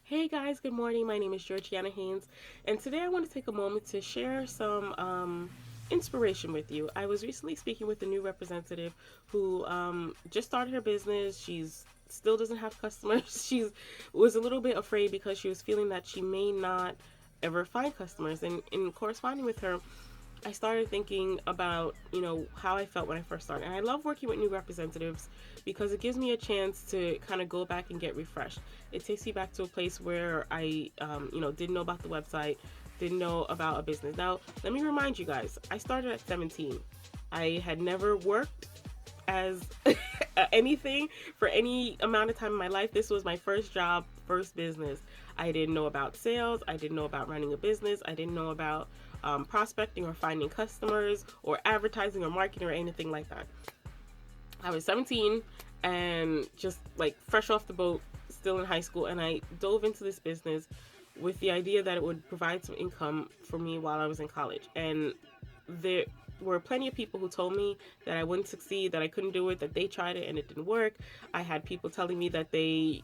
Hey guys, good morning. My name is Georgiana Haynes, and today I want to take a moment to share some inspiration with you. I was recently speaking with a new representative who just started her business. She's still doesn't have customers. She was a little bit afraid because she was feeling that she may not ever find customers. And in corresponding with her, I started thinking about, how I felt when I first started. And I love working with new representatives because it gives me a chance to kind of go back and get refreshed. It takes me back to a place where I, didn't know about the website, didn't know about a business. Now, let me remind you guys, I started at 17. I had never worked as anything for any amount of time in my life. This was my first job, first business. I didn't know about sales. I didn't know about running a business. I didn't know about prospecting or finding customers or advertising or marketing or anything like that. I was 17 and just like fresh off the boat, still in high school, and I dove into this business with the idea that it would provide some income for me while I was in college. And there were plenty of people who told me that I wouldn't succeed, that I couldn't do it, that they tried it and it didn't work. I had people telling me that they,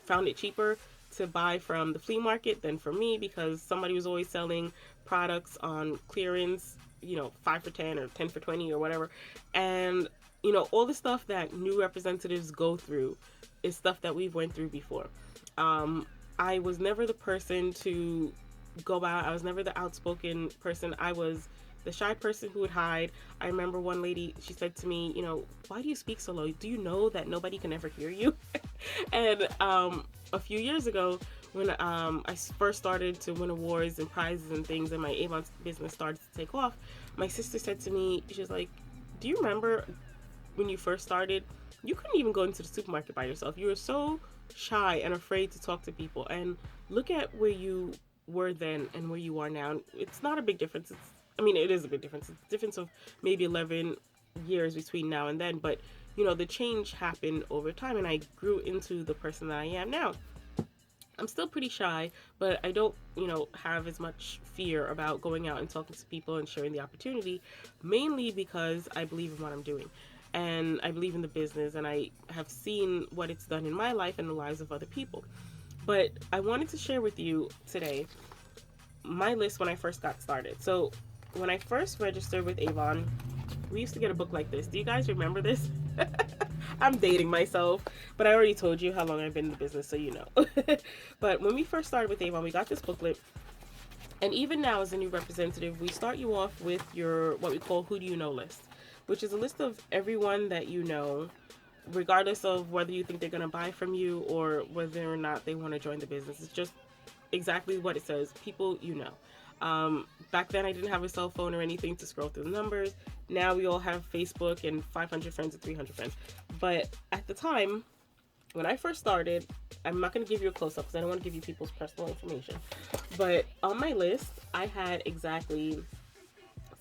found it cheaper to buy from the flea market than for me because somebody was always selling products on clearance, 5 for 10 or 10 for 20 or whatever. And, all the stuff that new representatives go through is stuff that we've went through before. I was never the person to go out. I was never the outspoken person. I was the shy person who would hide. I remember one lady, she said to me, why do you speak so low? Do you know that nobody can ever hear you? And a few years ago, when I first started to win awards and prizes and things, and my Avon business started to take off, my sister said to me, she was like, do you remember when you first started? You couldn't even go into the supermarket by yourself. You were so shy and afraid to talk to people. And look at where you were then and where you are now. It's not a big difference. It is a big difference. It's a difference of maybe 11 years between now and then. But, the change happened over time, and I grew into the person that I am now. I'm still pretty shy, but I don't, have as much fear about going out and talking to people and sharing the opportunity, mainly because I believe in what I'm doing. And I believe in the business, and I have seen what it's done in my life and the lives of other people. But I wanted to share with you today my list when I first got started. So, when I first registered with Avon, we used to get a book like this. Do you guys remember this? I'm dating myself, but I already told you how long I've been in the business, so you know. But when we first started with Avon, we got this booklet. And even now, as a new representative, we start you off with your what we call Who Do You Know list, which is a list of everyone that you know, regardless of whether you think they're going to buy from you or whether or not they want to join the business. It's just exactly what it says, people you know. Back then, I didn't have a cell phone or anything to scroll through the numbers. Now we all have Facebook and 500 friends and 300 friends. But at the time, when I first started, I'm not going to give you a close up because I don't want to give you people's personal information. But on my list, I had exactly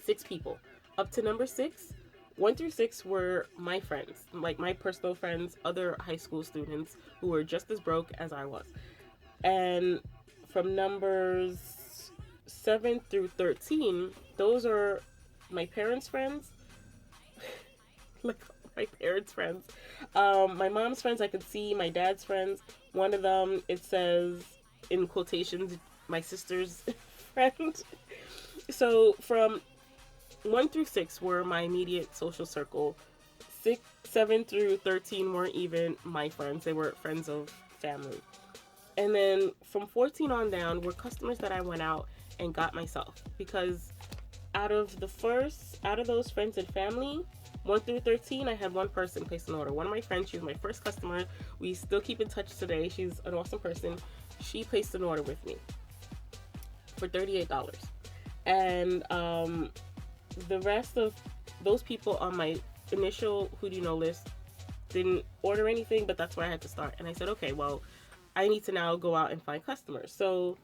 6 people. Up to number 6, 1 through 6 were my friends, like my personal friends, other high school students who were just as broke as I was. And from numbers 7 through 13, those are my parents' friends. Like my parents' friends. My mom's friends, I could see. My dad's friends. One of them, it says in quotations, my sister's friend. So from 1 through 6 were my immediate social circle. 6, 7 through 13 weren't even my friends. They were friends of family. And then from 14 on down were customers that I went out and got myself. Because out of those friends and family, 1 through 13, I had one person place an order. One of my friends, she was my first customer. We still keep in touch today. She's an awesome person. She placed an order with me for $38. And the rest of those people on my initial Who Do You Know list didn't order anything, but that's where I had to start. And I said, okay, well, I need to now go out and find customers. So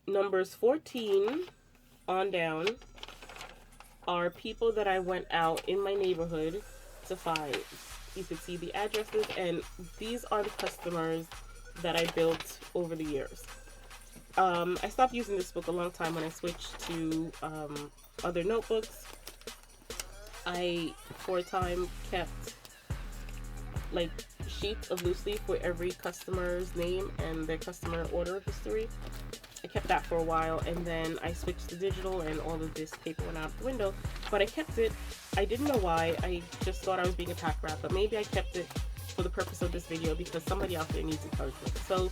numbers 14 on down are people that I went out in my neighborhood to find. You can see the addresses, and these are the customers that I built over the years. I stopped using this book a long time when I switched to other notebooks. I, for a time, kept like sheet of loose leaf with every customer's name and their customer order history. I kept that for a while, and then I switched to digital, and all of this paper went out the window. But I kept it. I didn't know why. I just thought I was being a pack rat, but maybe I kept it for the purpose of this video because somebody out there needs encouragement. So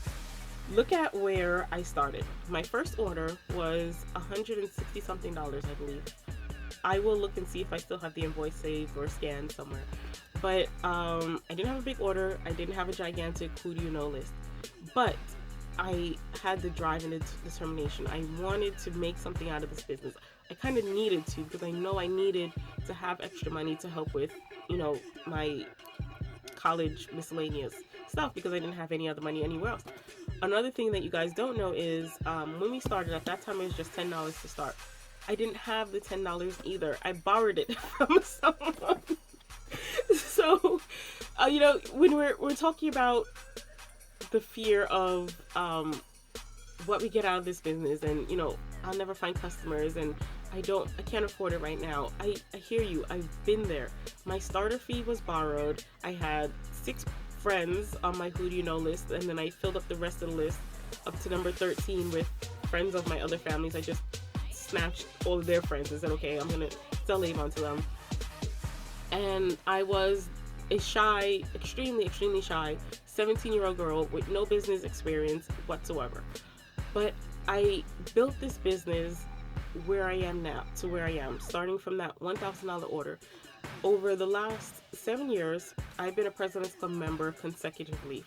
look at where I started. My first order was $160 something, I believe. I will look and see if I still have the invoice saved or scanned somewhere. But I didn't have a big order. I didn't have a gigantic who do you know list. But I had the drive and the determination. I wanted to make something out of this business. I kind of needed to, because I know I needed to have extra money to help with, you know, my college miscellaneous stuff, because I didn't have any other money anywhere else. Another thing that you guys don't know is when we started, at that time it was just $10 to start. I didn't have the $10 either. I borrowed it from someone. So, you know, when we're talking about the fear of what we get out of this business, and you know, I'll never find customers, and I can't afford it right now. I hear you. I've been there. My starter fee was borrowed. I had 6 friends on my who do you know list, and then I filled up the rest of the list up to number 13 with friends of my other families. I just snatched all of their friends and said, okay, I'm gonna sell Avon to them. And I was a shy, extremely shy 17-year-old girl with no business experience whatsoever. But I built this business where I am now, to where I am, starting from that $1,000 order. Over the last 7 years, I've been a President's Club member consecutively,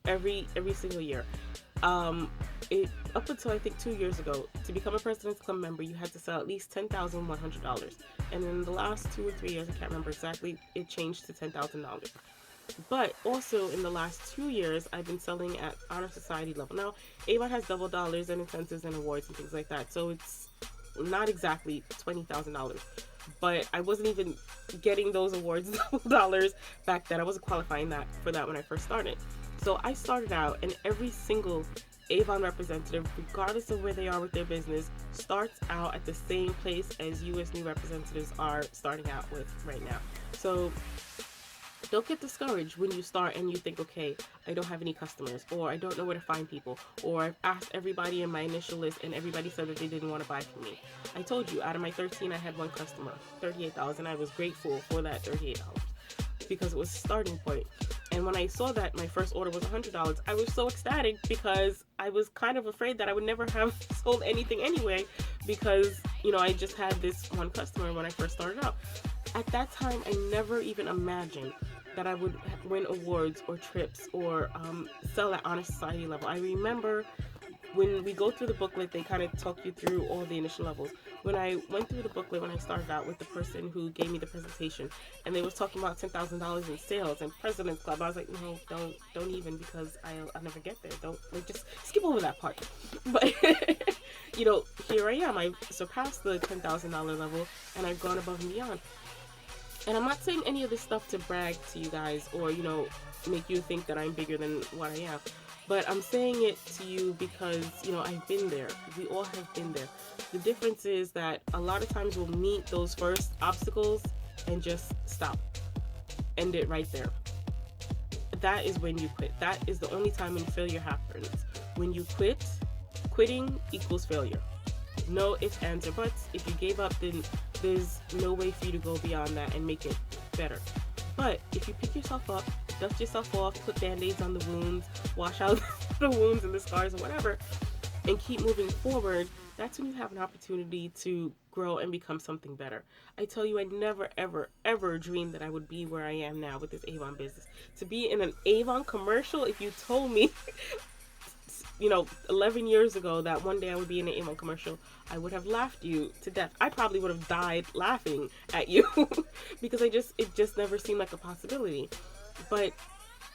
every single year. Up until I think 2 years ago, to become a President's Club member, you had to sell at least $10,100. And in the last 2 or 3 years, I can't remember exactly, it changed to $10,000. But also in the last 2 years, I've been selling at Honor Society level. Now, Avon has double dollars and incentives and awards and things like that, so it's not exactly $20,000. But I wasn't even getting those awards double dollars back then. I wasn't qualifying for that when I first started. So I started out, and every single Avon representative, regardless of where they are with their business, starts out at the same place as you as new representatives are starting out with right now. So don't get discouraged when you start and you think, okay, I don't have any customers, or I don't know where to find people, or I've asked everybody in my initial list and everybody said that they didn't want to buy from me. I told you, out of my 13, I had one customer, $38, and I was grateful for that $38 because it was a starting point. And when I saw that my first order was $100, I was so ecstatic because I was kind of afraid that I would never have sold anything anyway, because, you know, I just had this one customer when I first started out. At that time, I never even imagined that I would win awards or trips or sell at Honor Society level. I remember when we go through the booklet, they kind of talk you through all the initial levels. When I went through the booklet, when I started out with the person who gave me the presentation, and they was talking about $10,000 in sales and President's Club, I was like, no, don't even, because I'll never get there. Don't, like, just skip over that part. But you know, here I am. I've surpassed the $10,000 level, and I've gone above and beyond. And I'm not saying any of this stuff to brag to you guys or, you know, make you think that I'm bigger than what I am. But I'm saying it to you because, you know, I've been there. We all have been there. The difference is that a lot of times we'll meet those first obstacles and just stop. End it right there. That is when you quit. That is the only time when failure happens. When you quit, quitting equals failure. No ifs, ands, or buts. If you gave up, then there's no way for you to go beyond that and make it better. But if you pick yourself up, dust yourself off, put band-aids on the wounds, wash out the wounds and the scars or whatever, and keep moving forward, that's when you have an opportunity to grow and become something better. I tell you, I never, ever, ever dreamed that I would be where I am now with this Avon business. To be in an Avon commercial, if you told me, you know, 11 years ago that one day I would be in an Avon commercial, I would have laughed you to death. I probably would have died laughing at you because it just never seemed like a possibility. But,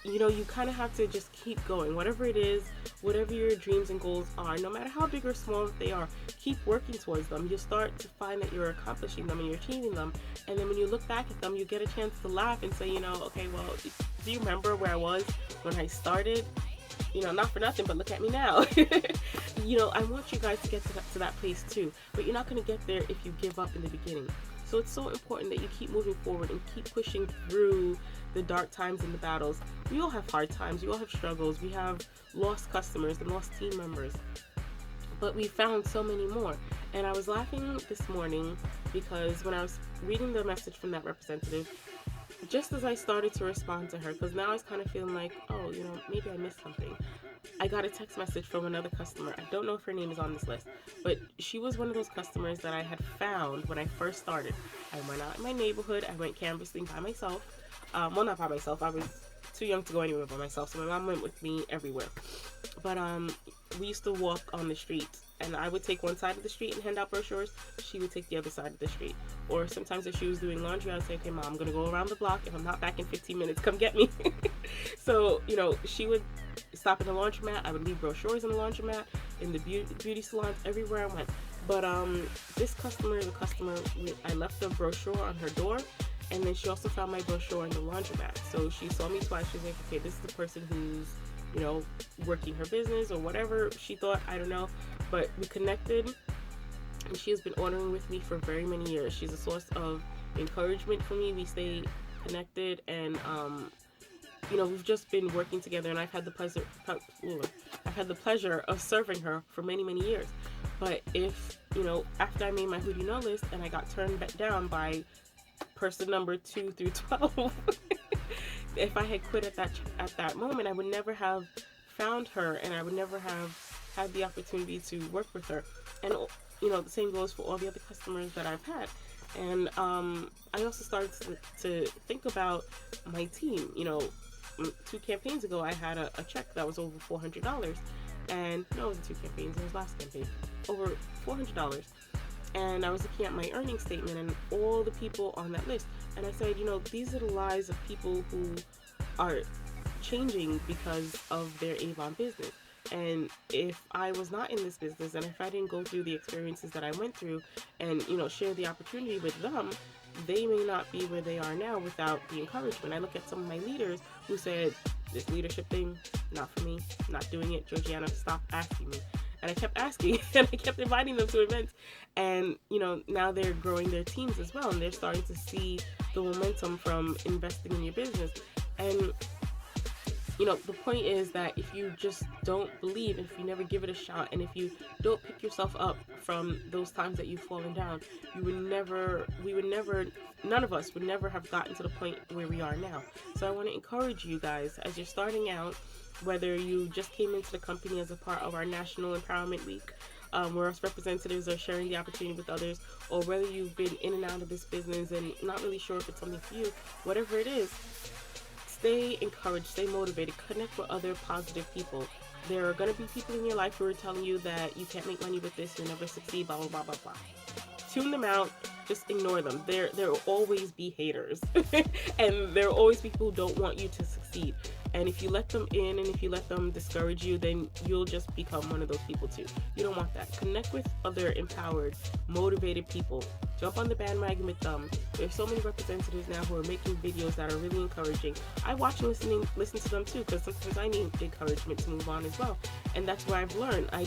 you know, you kind of have to just keep going. Whatever it is, whatever your dreams and goals are, no matter how big or small they are, keep working towards them. You'll start to find that you're accomplishing them and you're achieving them. And then when you look back at them, you get a chance to laugh and say, you know, okay, well, do you remember where I was when I started? You know, not for nothing, but look at me now. You know, I want you guys to get to that place too. But you're not going to get there if you give up in the beginning. So it's so important that you keep moving forward and keep pushing through the dark times and the battles. We all have hard times, we all have struggles, we have lost customers and lost team members, but we found so many more. And I was laughing this morning because when I was reading the message from that representative, just as I started to respond to her, because now I was kind of feeling like, oh, maybe I missed something, I got a text message from another customer. I don't know if her name is on this list, but she was one of those customers that I had found when I first started. I went out in my neighborhood, I went canvassing by myself. Well, not by myself, I was too young to go anywhere by myself, so my mom went with me everywhere. But we used to walk on the streets, and I would take one side of the street and hand out brochures. She would take the other side of the street. Or sometimes if she was doing laundry, I would say, okay, Mom, I'm going to go around the block. If I'm not back in 15 minutes, come get me. So, she would stop in the laundromat. I would leave brochures in the laundromat, in the beauty salons, everywhere I went. But this customer, I left the brochure on her door, and then she also found my brochure in the laundromat. So she saw me twice. She's like, okay, this is the person who's, working her business or whatever she thought, I don't know. But we connected, and she has been ordering with me for very many years. She's a source of encouragement for me. We stay connected, and we've just been working together, and I've had the pleasure of serving her for many, many years. But if, after I made my who do you know list and I got turned back down by person number 2 through 12, if I had quit at that moment, I would never have found her, and I would never have had the opportunity to work with her. And the same goes for all the other customers that I've had. And I also started to think about my team. 2 campaigns ago, I had a check that was over $400, and no, it wasn't 2 campaigns, it was last campaign, over $400. And I was looking at my earnings statement and all the people on that list, and I said, these are the lives of people who are changing because of their Avon business. And if I was not in this business, and if I didn't go through the experiences that I went through and, share the opportunity with them, they may not be where they are now without the encouragement. I look at some of my leaders who said, this leadership thing, not for me, not doing it. Georgiana, stop asking me. And I kept asking, and I kept inviting them to events. And, now they're growing their teams as well, and they're starting to see the momentum from investing in your business. And the point is that if you just don't believe, if you never give it a shot, and if you don't pick yourself up from those times that you've fallen down, none of us would never have gotten to the point where we are now. So I want to encourage you guys, as you're starting out, whether you just came into the company as a part of our National Empowerment Week, where us representatives are sharing the opportunity with others, or whether you've been in and out of this business and not really sure if it's something for you, whatever it is, stay encouraged, stay motivated, connect with other positive people. There are going to be people in your life who are telling you that you can't make money with this, you'll never succeed, blah, blah, blah, blah, blah. Tune them out. Just ignore them. There will always be haters. And there will always be people who don't want you to succeed. And if you let them in, and if you let them discourage you, then you'll just become one of those people too. You don't want that. Connect with other empowered, motivated people. Jump on the bandwagon with them. There's so many representatives now who are making videos that are really encouraging. I watch and listen to them too, because sometimes I need encouragement to move on as well. And that's where I've learned. I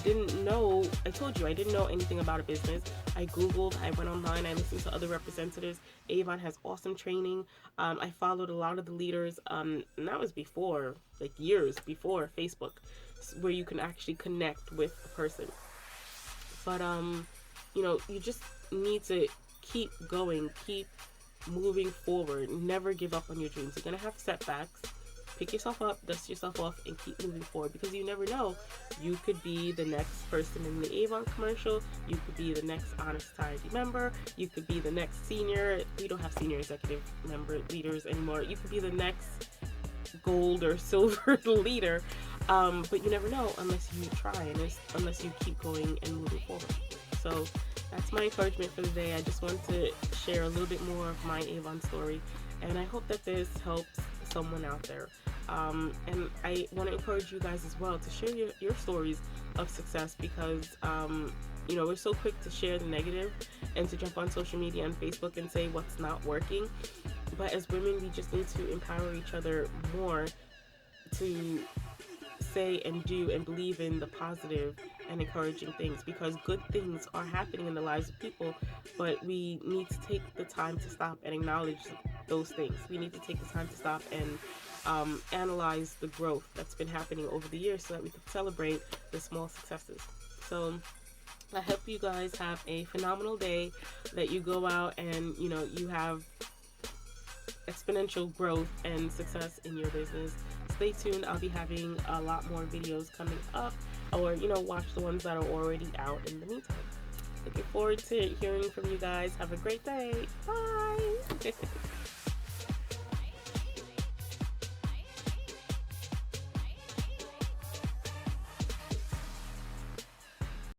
told you, I didn't know anything about a business. I Googled, I went online, I listened to other representatives. Avon has awesome training. I followed a lot of the leaders, and that was before, years before Facebook, where you can actually connect with a person. But, you just need to keep going, keep moving forward, never give up on your dreams. You're going to have setbacks. Pick yourself up, dust yourself off, and keep moving forward, because you never know. You could be the next person in the Avon commercial. You could be the next Honest Society member. You could be the next senior. We don't have senior executive member leaders anymore. You could be the next gold or silver leader. But you never know unless you try, and unless you keep going and moving forward. So that's my encouragement for the day. I just wanted to share a little bit more of my Avon story, and I hope that this helps someone out there. And I want to encourage you guys as well to share your stories of success, because we're so quick to share the negative and to jump on social media and Facebook and say what's not working. But as women, we just need to empower each other more to say and do and believe in the positive and encouraging things, because good things are happening in the lives of people, but we need to take the time to stop and acknowledge those things. We need to take the time to stop and analyze the growth that's been happening over the years so that we can celebrate the small successes. So I hope you guys have a phenomenal day, that you go out and you have exponential growth and success in your business. Stay tuned. I'll be having a lot more videos coming up, or watch the ones that are already out in the meantime. Looking forward to hearing from you guys. Have a great day. Bye.